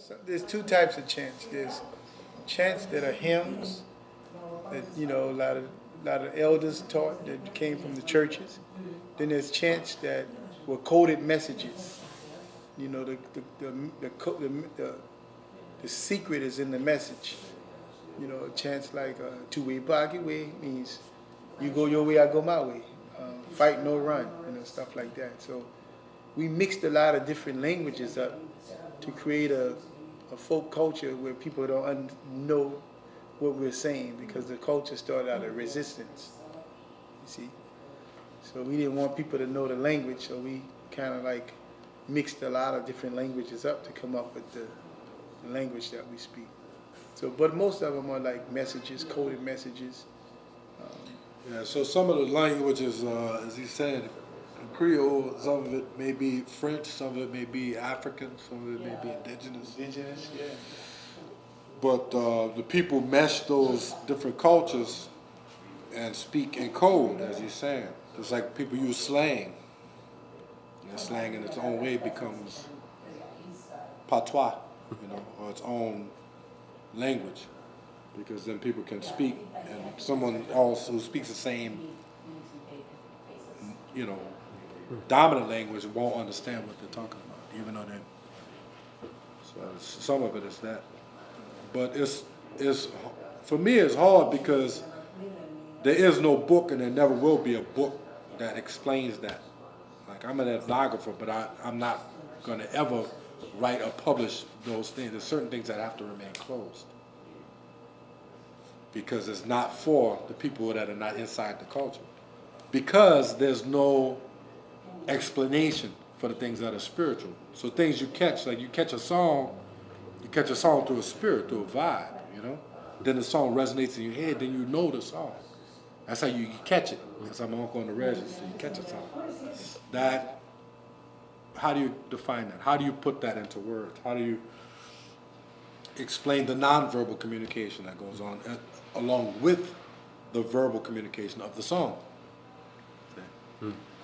So there's two types of chants. There's chants that are hymns that a lot of elders taught that came from the churches. Then there's chants that were coded messages. You know, the secret is in the message. You know, chants like two-way pocket way means you go your way, I go my way. Fight no run, stuff like that. So we mixed a lot of different languages up to create a folk culture where people don't know what we're saying, because the culture started out of resistance, you see. So we didn't want people to know the language, so we kind of like mixed a lot of different languages up to come up with the language that we speak. So, but most of them are like messages, coded messages. Yeah, so some of the languages, as he said, Creole, some of it may be French, some of it may be African, some of it may be indigenous. Indigenous, yeah. But the people mesh those different cultures and speak in code, as he's saying. It's like people use slang. And slang in its own way becomes patois, or its own language. Because then people can speak, and someone else who speaks the same, dominant language won't understand what they're talking about, even though some of it is that. But it's for me it's hard because there is no book, and there never will be a book that explains that. Like, I'm an ethnographer, but I'm not going to ever write or publish those things. There's certain things that have to remain closed, because it's not for the people that are not inside the culture. Because there's no explanation for the things that are spiritual. So things you catch, like you catch a song through a spirit, through a vibe, Then the song resonates in your head, then you know the song. That's how you catch it. That's how my uncle on the register, you catch a song. How do you define that? How do you put that into words? How do you explain the nonverbal communication that goes on along with the verbal communication of the song?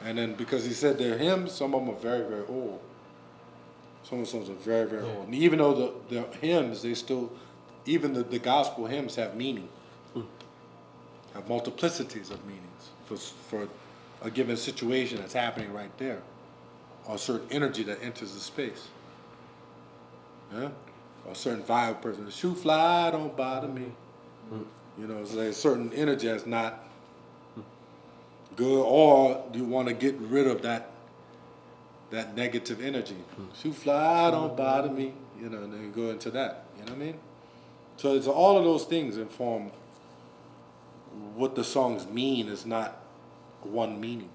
And then, because he said they're hymns, some of them are very, very old. Some of the songs are very, very old. And even though the hymns, even the gospel hymns have meaning, have multiplicities of meanings for a given situation that's happening right there, or a certain energy that enters the space. Yeah? Or a certain vibe person. Shoe fly, don't bother me. It's like a certain energy that's not good, or you want to get rid of that negative energy. Shoe fly, don't bother me. And then you go into that. You know what I mean? So it's all of those things inform what the songs mean. Is not one meaning.